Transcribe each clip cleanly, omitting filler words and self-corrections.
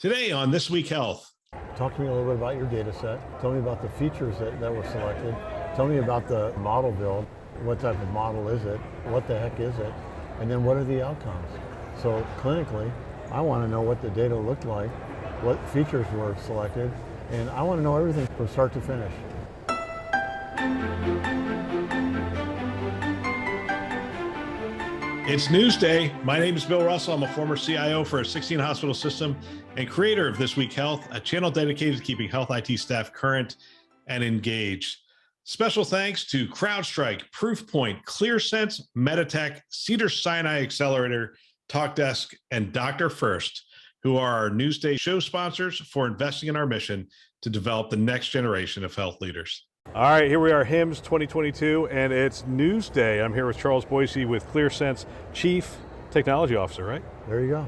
Today on This Week Health. Talk to me a little bit about your data set. Tell me about the features that were selected. Tell me about the model build. What type of model is it? What the heck is it? And then what are the outcomes? So clinically, I want to know what the data looked like, what features were selected, and I want to know everything from start to finish. It's Newsday. My name is Bill Russell. I'm a former CIO for a 16-hospital system and creator of This Week Health, a channel dedicated to keeping health IT staff current and engaged. Special thanks to CrowdStrike, Proofpoint, Clearsense, Meditech, Cedars-Sinai Accelerator, TalkDesk, and Dr. First, who are our Newsday show sponsors for investing in our mission to develop the next generation of health leaders. All right, here we are, HIMSS 2022, and it's Newsday. I'm here with Charles Boicey with Clearsense, Chief Technology Officer, right? There you go.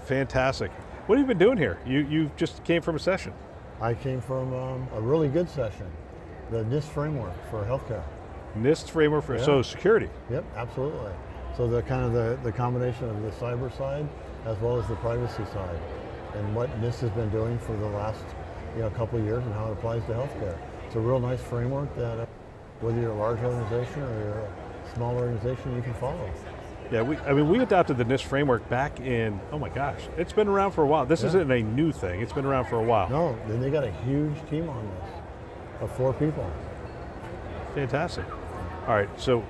Fantastic. What have you been doing here? You just came from a session. I came from a really good session, the NIST framework for healthcare. NIST framework for so security. Yep, absolutely. So the combination of the cyber side as well as the privacy side, and what NIST has been doing for the last couple of years and how it applies to healthcare. It's a real nice framework that whether you're a large organization or you're a small organization, you can follow. Yeah, we adopted the NIST framework back in, oh my gosh, it's been around for a while. This isn't a new thing, it's been around for a while. No, then they got a huge team on this of 4 people. Fantastic. All right, so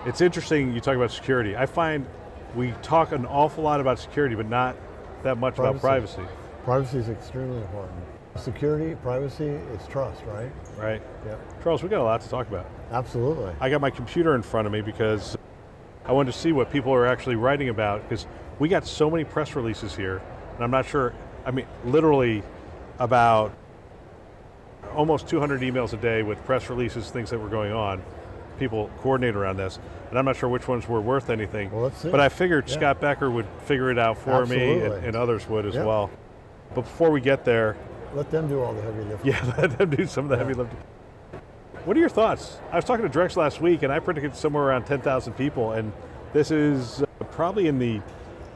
it's interesting you talk about security. I find we talk an awful lot about security, but not that much about privacy. Privacy is extremely important. Security, privacy, it's trust, right? Right. Yeah. Charles, we got a lot to talk about. Absolutely. I got my computer in front of me because I wanted to see what people are actually writing about, because we got so many press releases here, and I'm not sure, literally about almost 200 emails a day with press releases, things that were going on. People coordinate around this, and I'm not sure which ones were worth anything. Well, let's see. But I figured Scott Becker would figure it out for me, and others would as well. But before we get there, let them do all the heavy lifting. Yeah, let them do some of the heavy lifting. What are your thoughts? I was talking to Drex last week, and I predicted somewhere around 10,000 people, and this is probably in the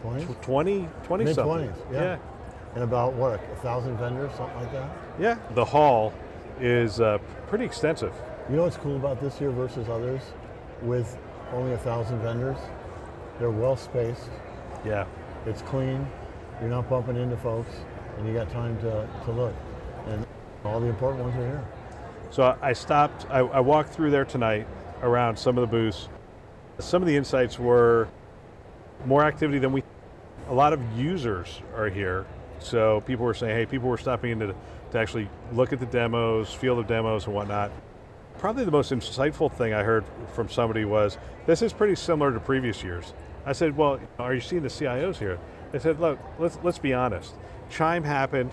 20 something. Mid-20s, yeah. And about, 1,000 vendors, something like that? Yeah, the hall is pretty extensive. You know what's cool about this year versus others? With only 1,000 vendors, they're well spaced. Yeah. It's clean, you're not bumping into folks, and you got time to look. And all the important ones are here. So I stopped, I walked through there tonight around some of the booths. Some of the insights were more activity than a lot of users are here. So people were saying, hey, people were stopping in to actually look at the demos, feel the demos and whatnot. Probably the most insightful thing I heard from somebody was, this is pretty similar to previous years. I said, well, are you seeing the CIOs here? They said, look, let's be honest. Chime happened,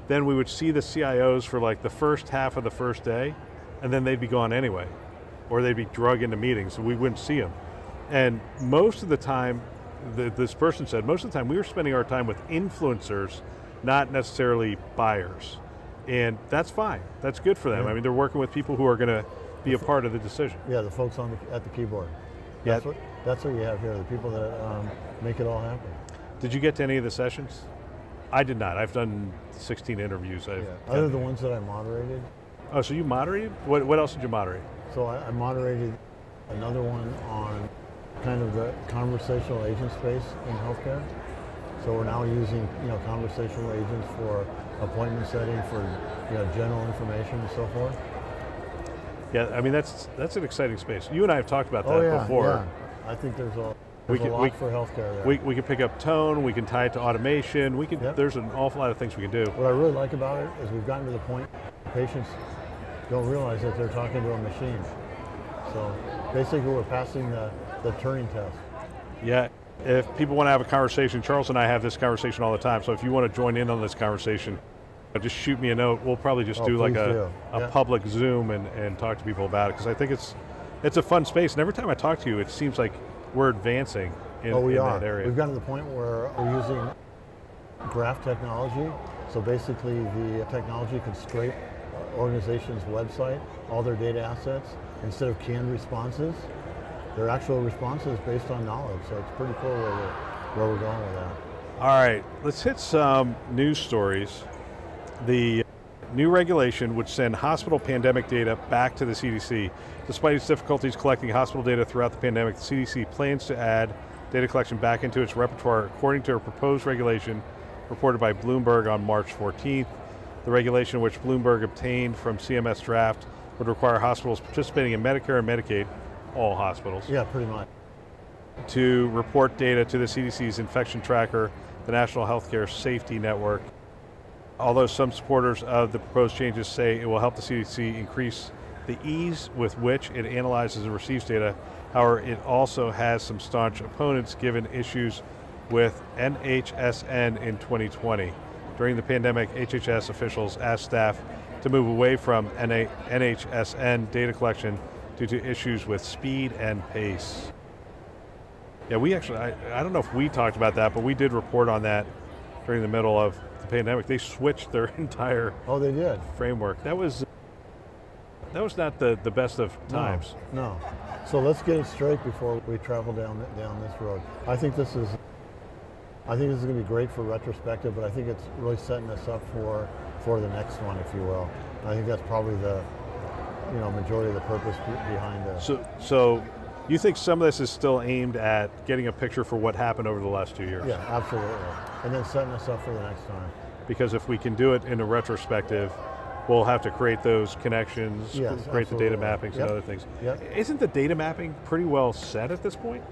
then we would see the CIOs for like the first half of the first day, and then they'd be gone anyway, or they'd be drug into meetings, so we wouldn't see them. And most of the time, this person said, most of the time we were spending our time with influencers, not necessarily buyers. And that's fine, that's good for them. Yeah. They're working with people who are going to be a part of the decision. Yeah, the folks at the keyboard. That's what you have here, the people that make it all happen. Did you get to any of the sessions? I did not. I've done 16 interviews. Other than the ones that I moderated. Oh, so you moderated? What else did you moderate? So I moderated another one on kind of the conversational agent space in healthcare. So we're now using conversational agents for appointment setting, for general information and so forth. Yeah, that's an exciting space. You and I have talked about that before. Yeah. I think there's a lot for healthcare there. We can pick up tone, we can tie it to automation, there's an awful lot of things we can do. What I really like about it is we've gotten to the point patients don't realize that they're talking to a machine. So basically we're passing the Turing test. Yeah, if people want to have a conversation, Charles and I have this conversation all the time, so if you want to join in on this conversation, just shoot me a note. We'll probably just do like a public Zoom and talk to people about it, because I think it's a fun space, and every time I talk to you, it seems like we're advancing in that area. We've gotten to the point where we're using graph technology. So basically the technology can scrape organization's website, all their data assets, instead of canned responses. They're actual responses based on knowledge. So it's pretty cool where we're going with that. All right, let's hit some news stories. The new regulation would send hospital pandemic data back to the CDC. Despite its difficulties collecting hospital data throughout the pandemic, the CDC plans to add data collection back into its repertoire according to a proposed regulation reported by Bloomberg on March 14th. The regulation, which Bloomberg obtained from CMS draft, would require hospitals participating in Medicare and Medicaid, all hospitals, Yeah, pretty much. to report data to the CDC's infection tracker, the National Healthcare Safety Network. Although some supporters of the proposed changes say it will help the CDC increase the ease with which it analyzes and receives data, however, it also has some staunch opponents given issues with NHSN in 2020. During the pandemic, HHS officials asked staff to move away from NHSN data collection due to issues with speed and pace. Yeah, we actually, I don't know if we talked about that, but we did report on that during the middle of the pandemic. They switched their entire They did. framework. That was not the best of times. No. So let's get it straight before we travel down this road. I think this is going to be great for retrospective, but I think it's really setting us up for the next one, if you will. I think that's probably the majority of the purpose behind this. So you think some of this is still aimed at getting a picture for what happened over the last 2 years? Yeah, absolutely. And then setting us up for the next time. Because if we can do it in a retrospective, we'll have to create those connections, Yes, create the data absolutely. mappings Yep. and other things. Yep. Isn't the data mapping pretty well set at this point?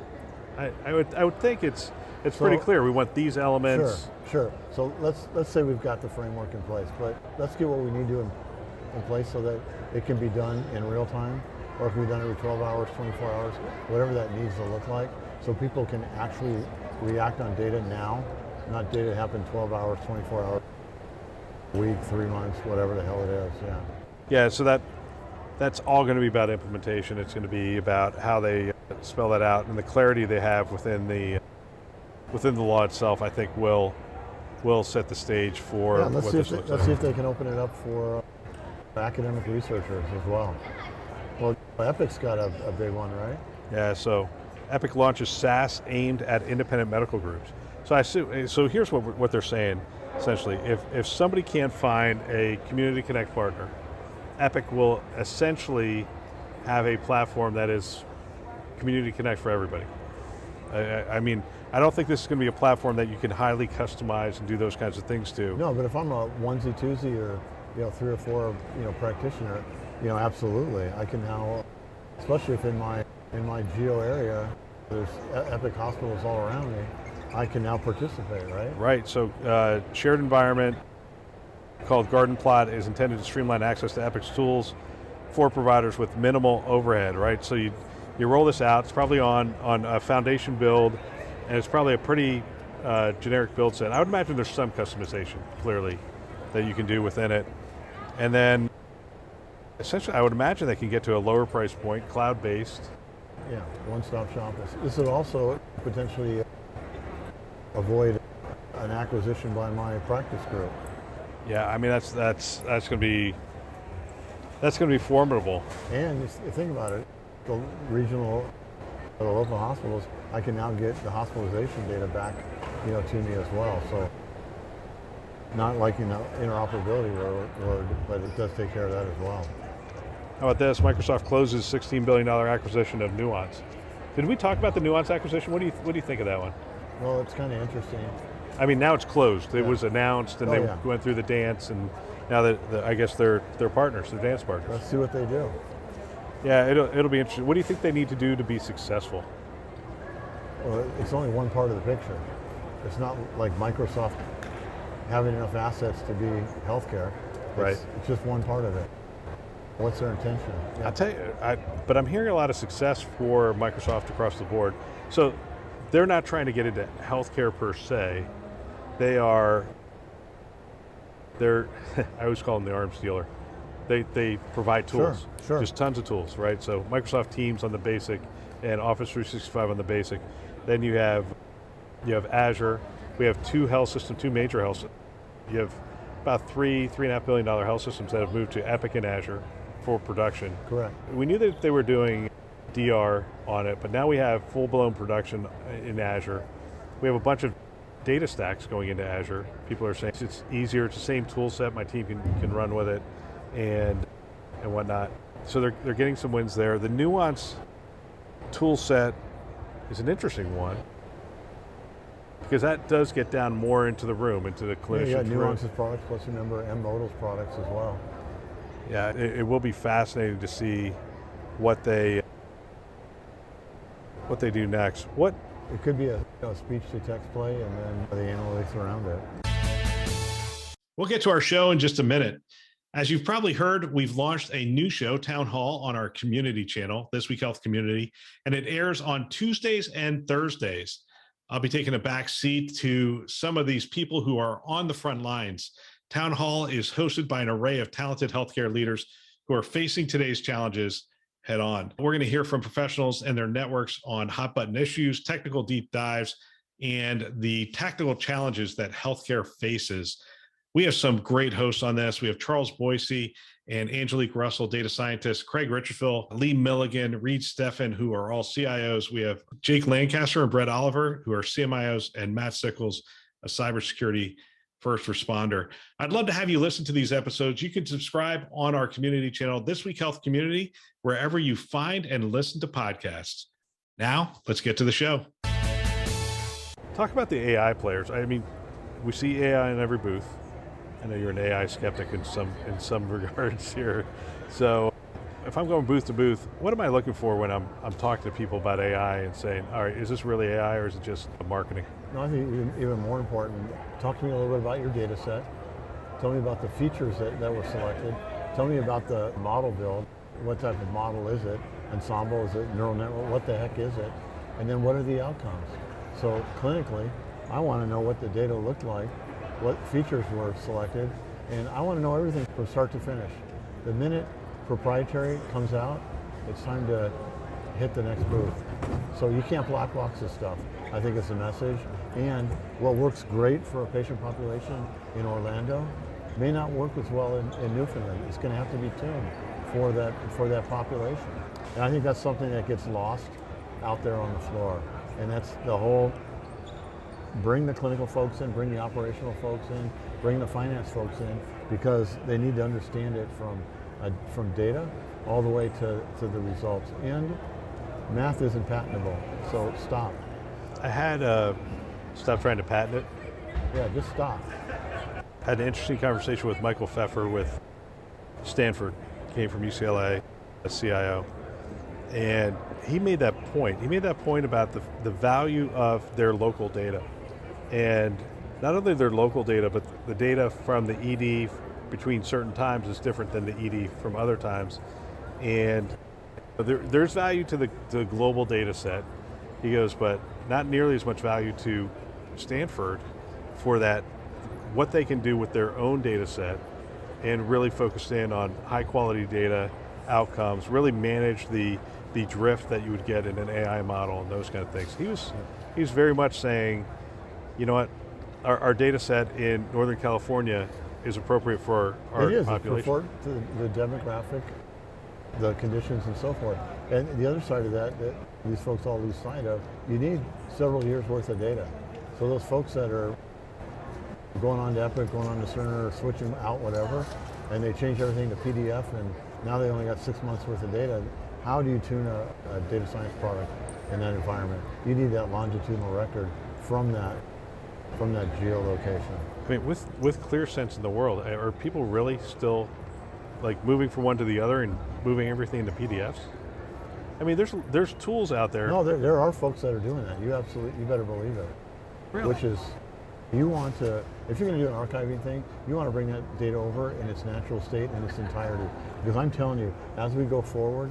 I would think it's pretty clear. We want these elements. Sure. So let's say we've got the framework in place, but let's get what we need to in place so that it can be done in real time, or it can be done every 12 hours, 24 hours, whatever that needs to look like, so people can actually react on data now, not data that happened 12 hours, 24 hours, a week, 3 months, whatever the hell it is. Yeah. Yeah, so that's all going to be about implementation. It's going to be about how they spell that out, and the clarity they have within the law itself, I think will set the stage for Let's what see this looks let's see like. if they can open it up for academic researchers as well. Well, Epic's got a big one, right? Yeah, so Epic launches SaaS aimed at independent medical groups. So here's what they're saying, essentially. If somebody can't find a Community Connect partner, Epic will essentially have a platform that is Community Connect for everybody. I mean, I don't think this is going to be a platform that you can highly customize and do those kinds of things to. No, but if I'm a onesie twosie or 3 or 4 practitioner, absolutely. I can now, especially if in my geo area there's Epic hospitals all around me, I can now participate, right? Right. So shared environment called Garden Plot is intended to streamline access to Epic's tools for providers with minimal overhead. Right. So you roll this out. It's probably on a foundation build, and it's probably a pretty generic build set. I would imagine there's some customization, clearly, that you can do within it. And then, essentially, I would imagine they can get to a lower price point, cloud-based. Yeah, one-stop shop. This would also potentially avoid an acquisition by my practice group. Yeah, I mean that's going to be formidable. And you think about it, the regional, the local hospitals, I can now get the hospitalization data back, to me as well. So not like interoperability word, but it does take care of that as well. How about this? Microsoft closes $16 billion acquisition of Nuance. Did we talk about the Nuance acquisition? What do you think of that one? Well, it's kind of interesting. I mean, now it's closed. It Yeah. was announced, and they went through the dance, and now that I guess they're partners, they're dance partners. Let's see what they do. Yeah, it'll be interesting. What do you think they need to do to be successful? Well, it's only one part of the picture. It's not like Microsoft having enough assets to be healthcare. Right. It's just one part of it. What's their intention? Yeah. I'll tell you, but I'm hearing a lot of success for Microsoft across the board. So they're not trying to get into healthcare per se. They're I always call them the arms dealer. They provide tools, Sure. just tons of tools, right? So Microsoft Teams on the basic, and Office 365 on the basic. Then you have Azure. We have two major health systems. You have about $3.5 billion health systems that have moved to Epic and Azure for production. Correct. We knew that they were doing DR on it, but now we have full-blown production in Azure. We have a bunch of data stacks going into Azure. People are saying it's easier, it's the same tool set, my team can run with it and whatnot. So they're getting some wins there. The Nuance tool set is an interesting one because that does get down more into the room, into the clinician's room. Nuance's products, plus remember M-Modal's products as well. Yeah, it will be fascinating to see what they do next. It could be a speech-to-text play and then the analytics around it. We'll get to our show in just a minute. As you've probably heard, we've launched a new show, Town Hall, on our community channel, This Week Health Community, and it airs on Tuesdays and Thursdays. I'll be taking a back seat to some of these people who are on the front lines. Town Hall is hosted by an array of talented healthcare leaders who are facing today's challenges head on. We're going to hear from professionals and their networks on hot button issues, technical deep dives, and the tactical challenges that healthcare faces. We have some great hosts on this. We have Charles Boicey and Angelique Russell, data scientists, Craig Richardville, Lee Milligan, Reed Steffen, who are all CIOs. We have Jake Lancaster and Brett Oliver, who are CMIOs, and Matt Sickles, a cybersecurity first responder. I'd love to have you listen to these episodes. You can subscribe on our community channel, This Week Health Community, wherever you find and listen to podcasts. Now, let's get to the show. Talk about the AI players. I mean, we see AI in every booth. I know you're an AI skeptic in some regards here. So if I'm going booth to booth, what am I looking for when I'm talking to people about AI and saying, all right, is this really AI or is it just marketing? No, I think even more important, talk to me a little bit about your data set. Tell me about the features that were selected. Tell me about the model build. What type of model is it? Ensemble, is it neural network? What the heck is it? And then what are the outcomes? So clinically, I want to know what the data looked like, what features were selected, and I want to know everything from start to finish. The minute proprietary comes out, it's time to hit the next booth. So you can't black box this stuff. I think it's a message. And what works great for a patient population in Orlando may not work as well in Newfoundland. It's going to have to be tuned for that population. And I think that's something that gets lost out there on the floor. And that's the whole, bring the clinical folks in, bring the operational folks in, bring the finance folks in, because they need to understand it from data all the way to the results. And math isn't patentable, so stop. I had stop trying to patent it. Yeah, just stop. Had an interesting conversation with Michael Pfeffer with Stanford, came from UCLA, a CIO, and he made that point. He made that point about the value of their local data. And not only their local data, but the data from the ED between certain times is different than the ED from other times. And there's value to the global data set. He goes, but not nearly as much value to Stanford for that, what they can do with their own data set and really focus in on high quality data, outcomes, really manage the drift that you would get in an AI model and those kind of things. He was very much saying, you know what, our data set in Northern California is appropriate for our population. For the demographic, the conditions and so forth. And the other side of that these folks all lose sight of, you need several years worth of data. So those folks that are going on to Epic, going on to Cerner, or switching out whatever, and they change everything to PDF and now they only got 6 months worth of data, how do you tune a data science product in that environment? You need that longitudinal record from that geolocation. I mean, with Clearsense in the world, are people really still like moving from one to the other and moving everything into PDFs? I mean, there's tools out there. No, there are folks that are doing that. You better believe it. Really? Which is, you want to, if you're going to do an archiving thing, you want to bring that data over in its natural state in its entirety. Because I'm telling you, as we go forward,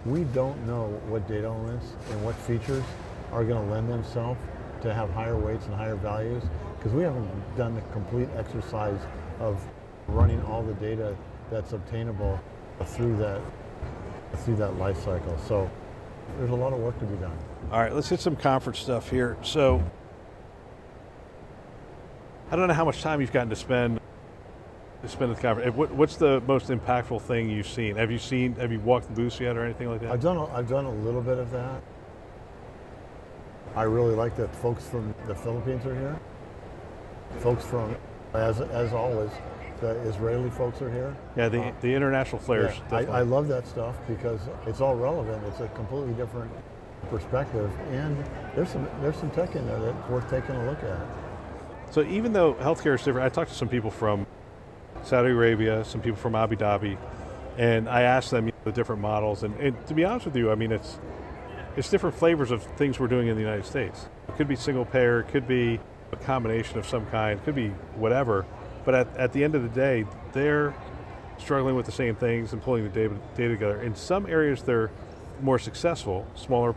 we don't know what data elements and what features are going to lend themselves to have higher weights and higher values, because we haven't done the complete exercise of running all the data that's obtainable through that life cycle. So there's a lot of work to be done. All right, let's hit some conference stuff here. So I don't know how much time you've gotten to spend at the conference. What's the most impactful thing you've seen? Have you walked the booths yet or anything like that? I've done a little bit of that. I really like that folks from the Philippines are here. folks from, as always, the Israeli folks are here. Yeah, the international flares. Yeah, I love that stuff because it's all relevant. It's a completely different perspective, and there's some tech in there that's worth taking a look at. So even though healthcare is different, I talked to some people from Saudi Arabia, some people from Abu Dhabi, and I asked them the different models. And to be honest with you, I mean, it's different flavors of things we're doing in the United States. It could be single payer, it could be a combination of some kind, it could be whatever. But at the end of the day, they're struggling with the same things and pulling the data together. In some areas, they're more successful, smaller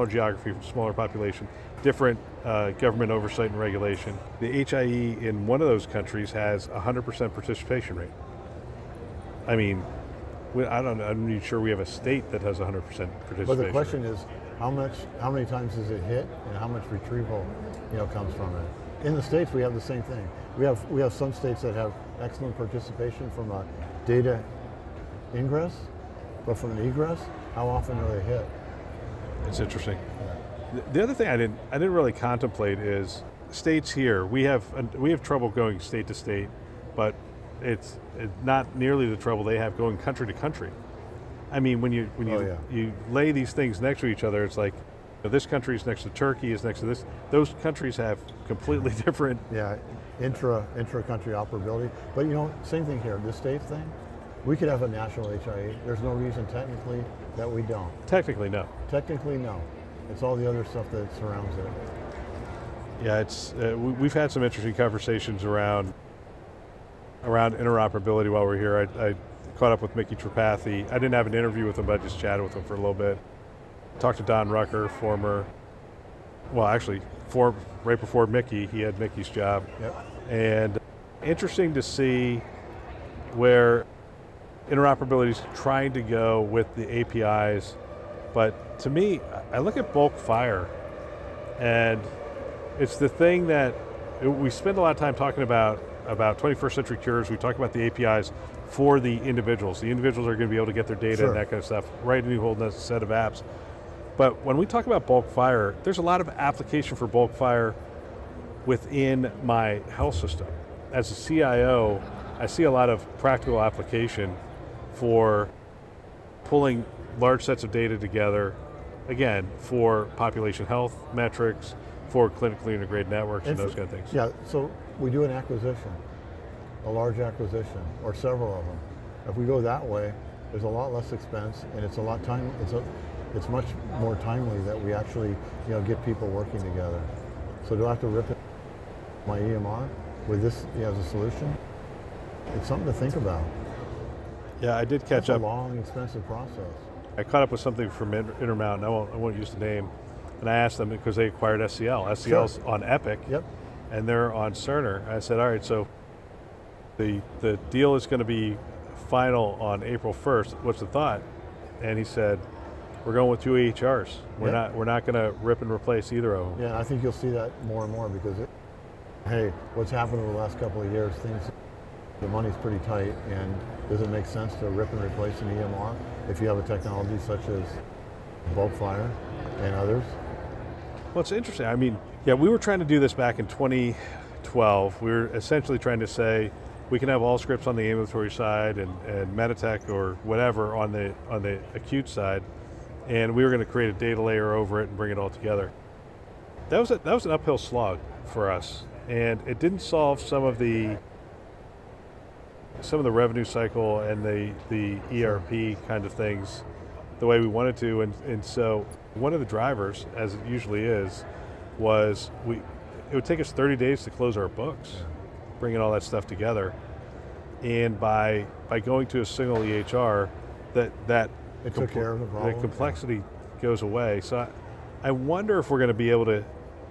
geography, smaller population, different government oversight and regulation. The HIE in one of those countries has 100% participation rate. I mean, I'm not even sure we have a state that has 100% participation. But the question is, how many times does it hit, and how much retrieval, comes from it? In the States, we have the same thing. We have some states that have excellent participation from a data ingress, but from an egress, how often do they hit? It's interesting. The other thing I didn't really contemplate is states here. We have trouble going state to state, but it's not nearly the trouble they have going country to country. I mean, when you you lay these things next to each other, it's like this country is next to Turkey, is next to this. Those countries have completely different. Yeah, intra-country operability. But same thing here. The state thing, we could have a national HIE. There's no reason technically that we don't. Technically, no. Technically, no. It's all the other stuff that surrounds it. Yeah, it's we've had some interesting conversations around interoperability while we're here. I caught up with Mickey Tripathi. I didn't have an interview with him, but I just chatted with him for a little bit. Talked to Don Rucker, right before Mickey, he had Mickey's job. Yep. And interesting to see where interoperability is trying to go with the APIs. But to me, I look at bulk fire, and it's the thing that we spend a lot of time talking about 21st century cures. We talk about the APIs for the individuals. The individuals are going to be able to get their data and that kind of stuff, write a new whole set of apps. But when we talk about bulk fire, there's a lot of application for bulk fire within my health system. As a CIO, I see a lot of practical application for pulling large sets of data together, again, for population health metrics, for clinically integrated networks and those kind of things. Yeah, so we do an acquisition, a large acquisition, or several of them. If we go that way, there's a lot less expense, and it's it's much more timely that we actually get people working together. So do I have to rip my EMR with this as a solution? It's something to think about. Yeah, I did catch up. It's a long, expensive process. I caught up with something from Intermountain. I won't use the name. And I asked them because they acquired SCL. SCL's on Epic, and they're on Cerner. I said, all right, so the deal is going to be final on April 1st. What's the thought? And he said, we're going with 2 EHRs. We're not going to rip and replace either of them. Yeah, I think you'll see that more and more because what's happened over the last couple of years, the money's pretty tight, and does it make sense to rip and replace an EMR if you have a technology such as bulk fire and others? Well, it's interesting. I mean, we were trying to do this back in 2012. We were essentially trying to say we can have all scripts on the ambulatory side and Meditech or whatever on the acute side, and we were going to create a data layer over it and bring it all together. That was an uphill slog for us, and it didn't solve some of the revenue cycle and the ERP kind of things the way we wanted to, and so one of the drivers, as it usually is, was it would take us 30 days to close our books, bringing all that stuff together, and by going to a single EHR, it took care of the problem. The complexity goes away. So I wonder if we're going to be able to.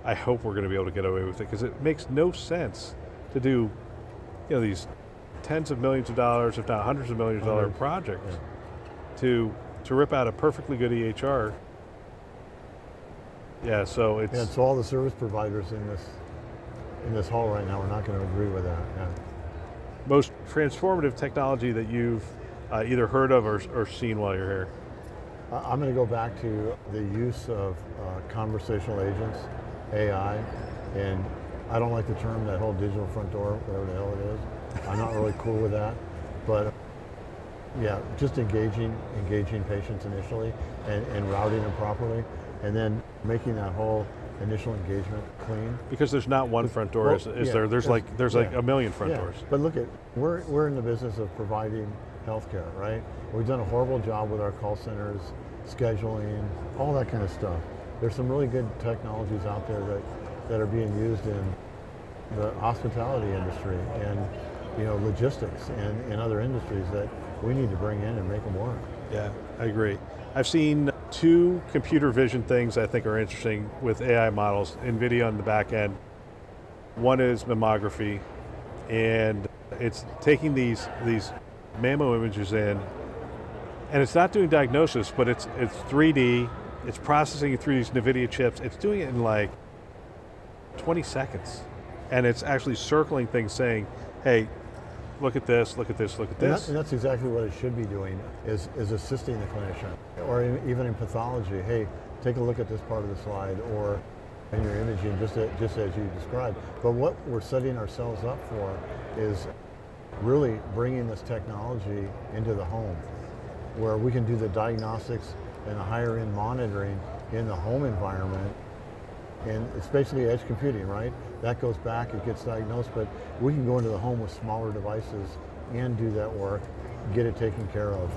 I hope we're going to be able to get away with it, because it makes no sense to do, these tens of millions of dollars, if not hundreds of millions of dollar projects, to rip out a perfectly good EHR. Yeah, so it's... Yeah, so all the service providers in this hall right now are not going to agree with that. Yeah. Most transformative technology that you've either heard of or seen while you're here? I'm going to go back to the use of conversational agents, AI, and I don't like the term, that whole digital front door, whatever the hell it is. I'm not really cool with that. But yeah, just engaging patients initially and routing them properly, and then making that whole initial engagement clean. Because there's not one front door, is there? There's like a million front doors. But look, we're in the business of providing healthcare, right? We've done a horrible job with our call centers, scheduling, all that kind of stuff. There's some really good technologies out there that are being used in the hospitality industry and logistics and in other industries that we need to bring in and make them work. Yeah, I agree. I've seen 2 computer vision things I think are interesting with AI models, NVIDIA on the back end. One is mammography, and it's taking these mammo images in, and it's not doing diagnosis, but it's 3D, it's processing it through these NVIDIA chips, it's doing it in like 20 seconds. And it's actually circling things saying, hey, look at this, look at this, look at this. And that's exactly what it should be doing, is assisting the clinician. Or even in pathology, hey, take a look at this part of the slide, or in your imaging, just as you described. But what we're setting ourselves up for is really bringing this technology into the home, where we can do the diagnostics and the higher end monitoring in the home environment. And it's basically edge computing, right? That goes back, it gets diagnosed, but we can go into the home with smaller devices and do that work, get it taken care of.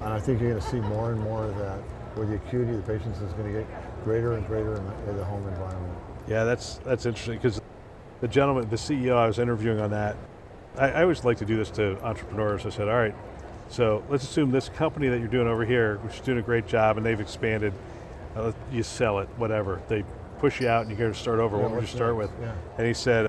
And I think you're going to see more and more of that, where the acuity of the patients is going to get greater and greater in the home environment. Yeah, that's interesting, because the gentleman, the CEO I was interviewing on that, I always like to do this to entrepreneurs. I said, all right, so let's assume this company that you're doing over here, which is doing a great job and they've expanded, you sell it, whatever. They push you out and you got to start over. What would you start with? Yeah. And he said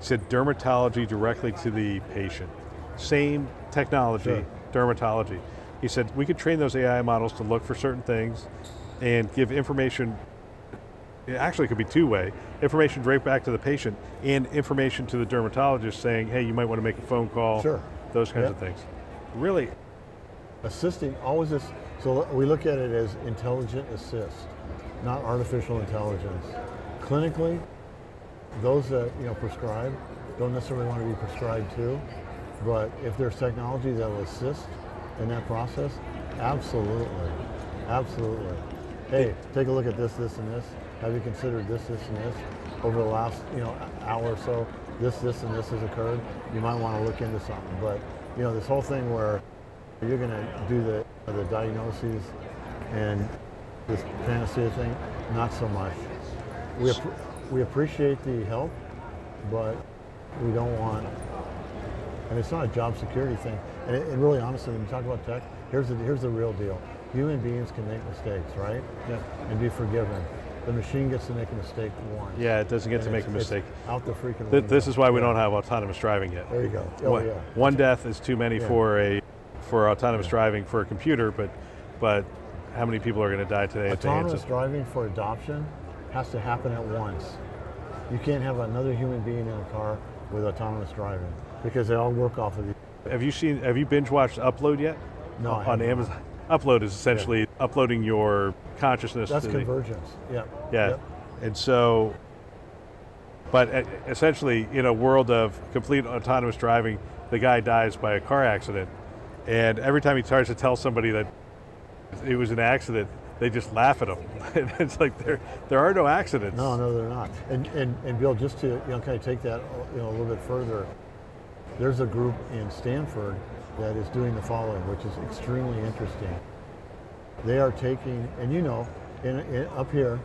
dermatology directly to the patient. Same technology, Sure. Dermatology. He said we could train those AI models to look for certain things and give information. It actually could be 2-way, information right back to the patient and information to the dermatologist saying, hey, you might want to make a phone call, Sure. Those kinds of things. Really. Assisting, always this, so we look at it as intelligent assist, not artificial intelligence. Clinically, those that prescribe don't necessarily want to be prescribed to, but if there's technology that will assist in that process, absolutely, absolutely. Hey, take a look at this, this, and this. Have you considered this, this, and this? Over the last hour or so, this, and this has occurred. You might want to look into something. But this whole thing where you're going to do the diagnoses and this panacea thing, not so much. We appreciate the help, but we don't want, and it's not a job security thing. And really, honestly, when you talk about tech, here's the real deal. Human beings can make mistakes, right? Yeah. And be forgiven. The machine gets to make a mistake once. Yeah, it doesn't get to make a mistake. Out the freaking window. This is why we don't have autonomous driving yet. There you go. Oh, yeah. One death is too many for autonomous driving for a computer, but how many people are going to die today? Autonomous driving for adoption has to happen at once. You can't have another human being in a car with autonomous driving because they all work off of you. Have you binge watched Upload yet? No, I on haven't. Amazon. Upload is essentially uploading your consciousness. That's to convergence. Yeah. Yeah. Yep. And so, but essentially, in a world of complete autonomous driving, the guy dies by a car accident, and every time he tries to tell somebody that it was an accident, they just laugh at him. It's like there are no accidents. No, they're not. And Bill, just to kind of take that a little bit further, there's a group in Stanford that is doing the following, which is extremely interesting. They are taking, and in up here,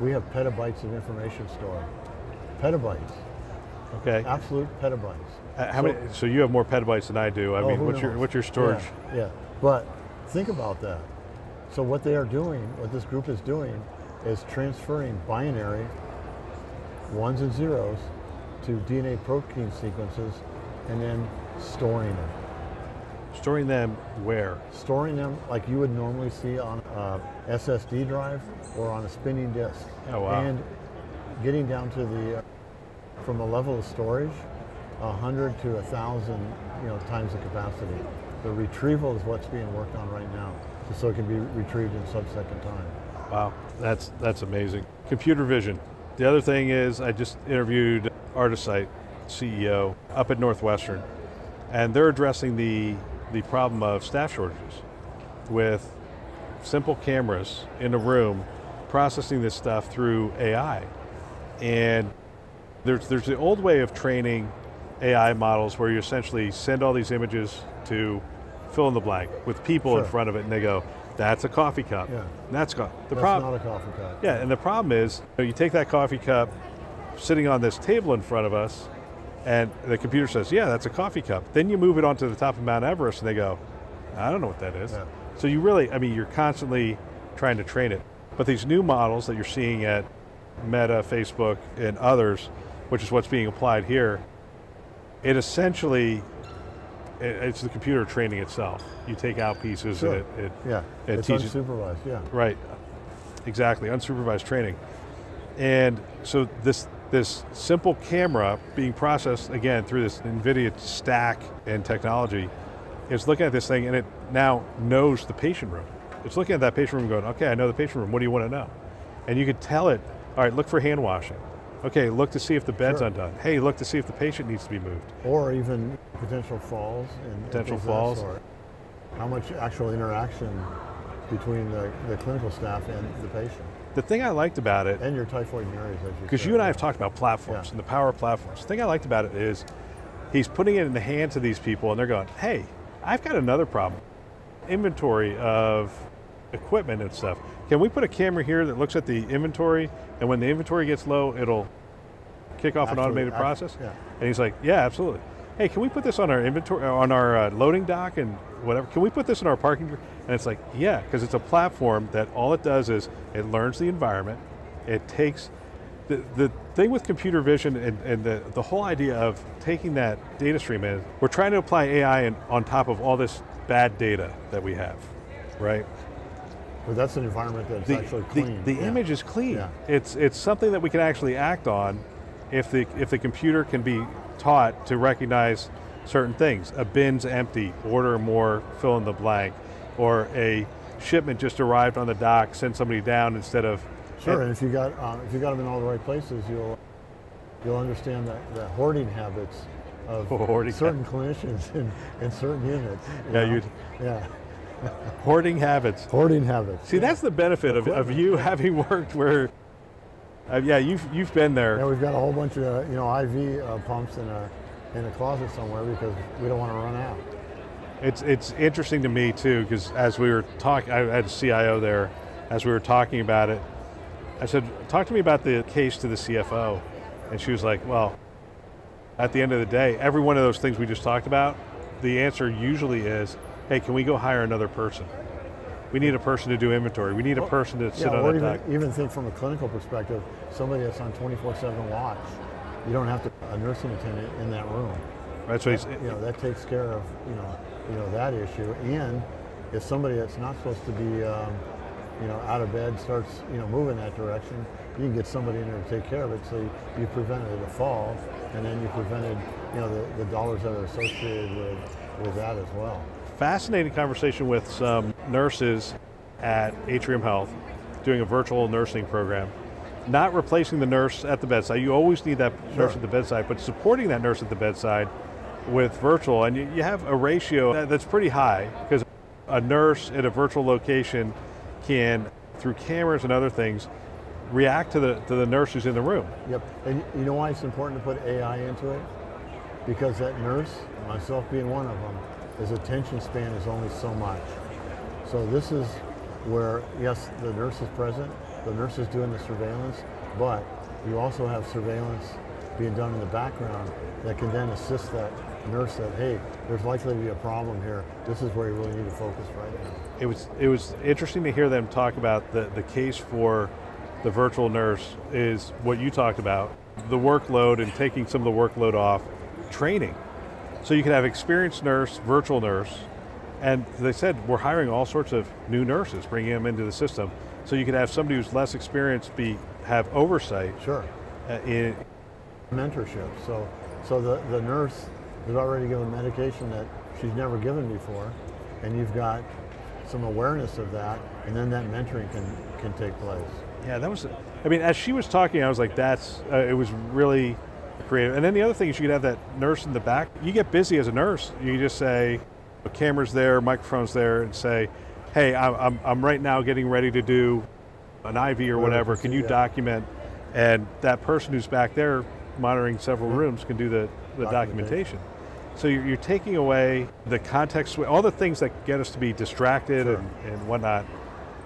we have petabytes of information stored. Petabytes. Okay. Absolute petabytes. How many? So you have more petabytes than I do. I mean, what's your storage? Yeah. But think about that. So what they are doing, what this group is doing, is transferring binary ones and zeros to DNA protein sequences and then storing them. Storing them where? Storing them like you would normally see on a SSD drive or on a spinning disk. Oh, wow. And getting down to the, from a level of storage, 100 to 1,000 times the capacity. The retrieval is what's being worked on right now, so it can be retrieved in sub-second time. Wow, that's amazing. Computer vision. The other thing is I just interviewed Artisight CEO up at Northwestern, and they're addressing the problem of staff shortages with simple cameras in a room processing this stuff through AI. And there's the old way of training AI models where you essentially send all these images to fill in the blank with people in front of it, and they go, that's a coffee cup. Yeah. That's not a coffee cup. Yeah, and the problem is, you take that coffee cup sitting on this table in front of us, and the computer says, yeah, that's a coffee cup. Then you move it onto the top of Mount Everest, and they go, I don't know what that is. Yeah. So you really, you're constantly trying to train it. But these new models that you're seeing at Meta, Facebook, and others, which is what's being applied here, it essentially, it's the computer training itself. You take out pieces and it it's teaches. unsupervised, yeah. Right, exactly, unsupervised training. And so this simple camera being processed, again, through this NVIDIA stack and technology, is looking at this thing and it now knows the patient room. It's looking at that patient room going, okay, I know the patient room, what do you want to know? And you could tell it, all right, look for hand washing. Okay, look to see if the bed's undone. Hey, look to see if the patient needs to be moved. Or even potential falls. Potential falls. How much actual interaction between the clinical staff and the patient. The thing I liked about it, and your typhoid and areas, as you because you and I have talked about platforms and the power of platforms. The thing I liked about it is he's putting it in the hands of these people and they're going, hey, I've got another problem. Inventory of equipment and stuff. Can we put a camera here that looks at the inventory, and when the inventory gets low, it'll kick off an automated process? Yeah. And he's like, yeah, absolutely. Hey, can we put this on our inventory, on our loading dock and whatever? Can we put this in our parking? And it's like, yeah, because it's a platform that all it does is it learns the environment. It takes, the thing with computer vision and the whole idea of taking that data stream in, we're trying to apply AI on top of all this bad data that we have, right? But that's an environment that's actually clean. The image is clean. Yeah. It's something that we can actually act on if the computer can be taught to recognize certain things. A bin's empty, order more, fill in the blank, or a shipment just arrived on the dock, send somebody down instead of. Sure, and if you got them in all the right places, you'll understand the hoarding habits of certain clinicians in certain units. Yeah. Hoarding habits. Hoarding habits. See, that's the benefit of you having worked where, you've been there. Yeah, we've got a whole bunch of IV pumps in a closet somewhere because we don't want to run out. It's interesting to me too, because as we were talking, I had a CIO there, as we were talking about it, I said, talk to me about the case to the CFO. And she was like, well, at the end of the day, every one of those things we just talked about, the answer usually is, hey, can we go hire another person? We need a person to do inventory. We need a person to sit on that dock. Even think from a clinical perspective, somebody that's on 24/7 watch, you don't have a nursing attendant in that room. Right, so that takes care of that issue. And if somebody that's not supposed to be out of bed starts moving that direction, you can get somebody in there to take care of it. So you prevented a fall, and then you prevented the dollars that are associated with that as well. Fascinating conversation with some nurses at Atrium Health doing a virtual nursing program. Not replacing the nurse at the bedside. You always need that nurse at the bedside, but supporting that nurse at the bedside with virtual. And you have a ratio that's pretty high, because a nurse at a virtual location can, through cameras and other things, react to the nurse who's in the room. Yep, and you know why it's important to put AI into it? Because that nurse, myself being one of them, his attention span is only so much. So this is where, yes, the nurse is present, the nurse is doing the surveillance, but you also have surveillance being done in the background that can then assist that nurse that, hey, there's likely to be a problem here. This is where you really need to focus right now. It was interesting to hear them talk about the case for the virtual nurse is what you talked about, the workload and taking some of the workload off, training. So you can have experienced nurse, virtual nurse, and they said we're hiring all sorts of new nurses, bringing them into the system. So you could have somebody who's less experienced have oversight. Sure. In mentorship. So the nurse is already given medication that she's never given before, and you've got some awareness of that, and then that mentoring can take place. Yeah, that was I mean, as she was talking, I was like, it was really creative. And then the other thing is you could have that nurse in the back. You get busy as a nurse. You just say, camera's there, microphone's there, and say, hey, I'm right now getting ready to do an IV or whatever. Can you document? And that person who's back there monitoring several rooms can do the documentation. So you're taking away the context, all the things that get us to be distracted and whatnot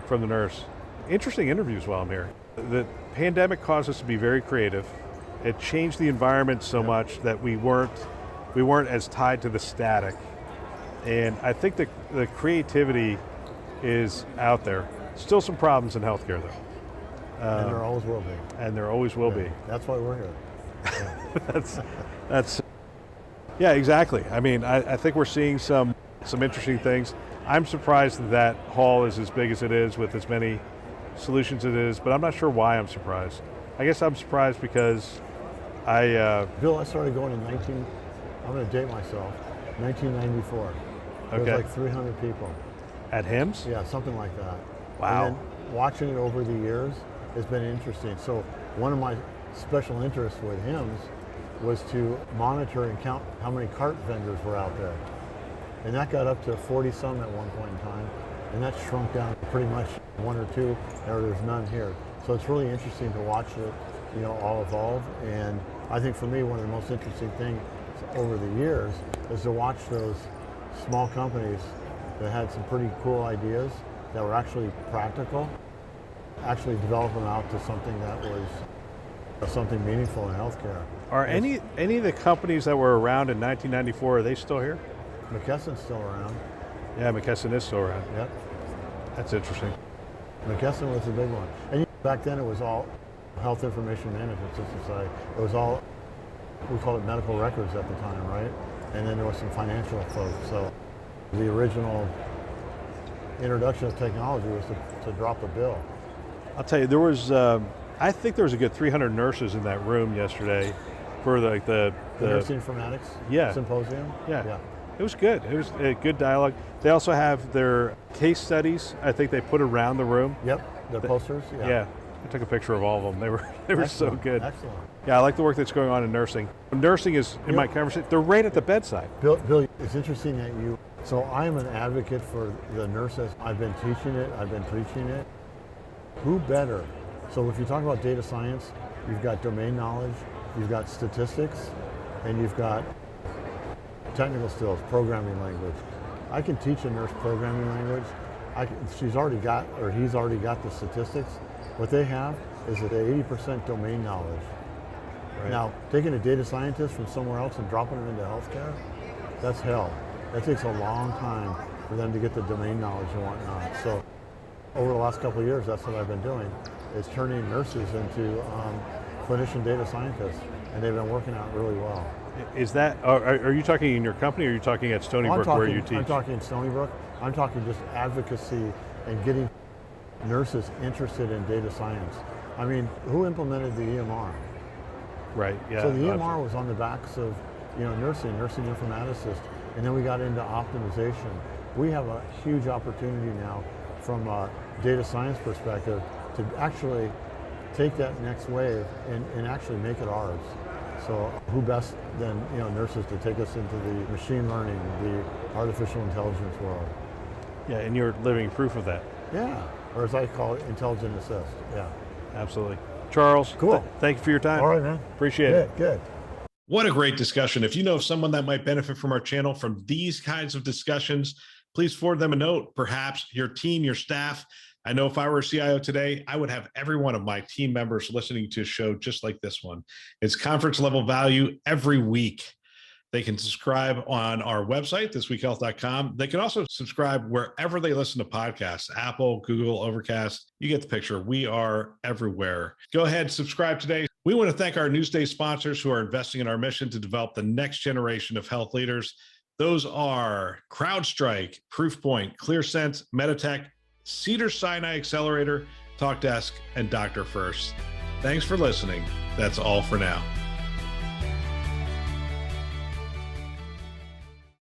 from the nurse. Interesting interviews while I'm here. The pandemic caused us to be very creative. It changed the environment so much that we weren't as tied to the static. And I think the creativity is out there. Still some problems in healthcare though. And there always will be. And there always will be. That's why we're here. Yeah. that's yeah, exactly. I mean, I think we're seeing some interesting things. I'm surprised that hall is as big as it is with as many solutions it is, but I'm not sure why I'm surprised. I guess I'm surprised because Bill, I started going in I'm going to date myself, 1994. It was like 300 people. At HIMSS? Yeah, something like that. Wow. And then watching it over the years has been interesting. So one of my special interests with HIMSS was to monitor and count how many cart vendors were out there. And that got up to 40 some at one point in time. And that shrunk down to pretty much one or two, or there's none here. So it's really interesting to watch it, all evolve. And I think for me, one of the most interesting things over the years is to watch those small companies that had some pretty cool ideas that were actually practical, actually develop them out to something that was something meaningful in healthcare. Are any of the companies that were around in 1994, are they still here? McKesson's still around. Yeah, McKesson is still around. Yep. That's interesting. McKesson was the big one. And back then it was all Health Information Management System side. It was all, we called it medical records at the time, right? And then there was some financial folks. So the original introduction of technology was to drop a bill. I'll tell you, there was, I think there was a good 300 nurses in that room yesterday for the Nursing Informatics Symposium? Yeah. It was good. It was a good dialogue. They also have their case studies, I think they put around the room. Yep, their posters. Yeah. I took a picture of all of them. They were so good. Excellent. Yeah, I like the work that's going on in nursing. Nursing is, in my conversation, they're right at the bedside. Bill, it's interesting that so I'm an advocate for the nurses. I've been teaching it, I've been preaching it. Who better? So if you talk about data science, you've got domain knowledge, you've got statistics, and you've got technical skills, programming language. I can teach a nurse programming language. He's already got the statistics. What they have is that 80% domain knowledge. Right. Now, taking a data scientist from somewhere else and dropping them into healthcare, that's hell. That takes a long time for them to get the domain knowledge and whatnot. So over the last couple of years, that's what I've been doing, is turning nurses into clinician data scientists, and they've been working out really well. Is that, are you talking in your company or are you talking at Stony Brook where you teach? I'm talking Stony Brook. I'm talking just advocacy and getting nurses interested in data science. I mean, who implemented the EMR? Right, yeah. So the EMR was on the backs of nursing informaticists, and then we got into optimization. We have a huge opportunity now from a data science perspective to actually take that next wave and actually make it ours. So who best than nurses to take us into the machine learning, the artificial intelligence world. Yeah, and you're living proof of that. Yeah, or as I call it, intelligent assist. Yeah. Absolutely. Charles, cool. Thank you for your time. All right, man. Appreciate it. Good. What a great discussion. If you know of someone that might benefit from our channel from these kinds of discussions, please forward them a note, perhaps your team, your staff. I know if I were a CIO today, I would have every one of my team members listening to a show just like this one. It's conference level value every week. They can subscribe on our website, thisweekhealth.com. They can also subscribe wherever they listen to podcasts, Apple, Google, Overcast. You get the picture. We are everywhere. Go ahead, subscribe today. We want to thank our Newsday sponsors who are investing in our mission to develop the next generation of health leaders. Those are CrowdStrike, Proofpoint, Clearsense, Meditech, Cedars-Sinai Accelerator, TalkDesk, and Dr. First. Thanks for listening. That's all for now.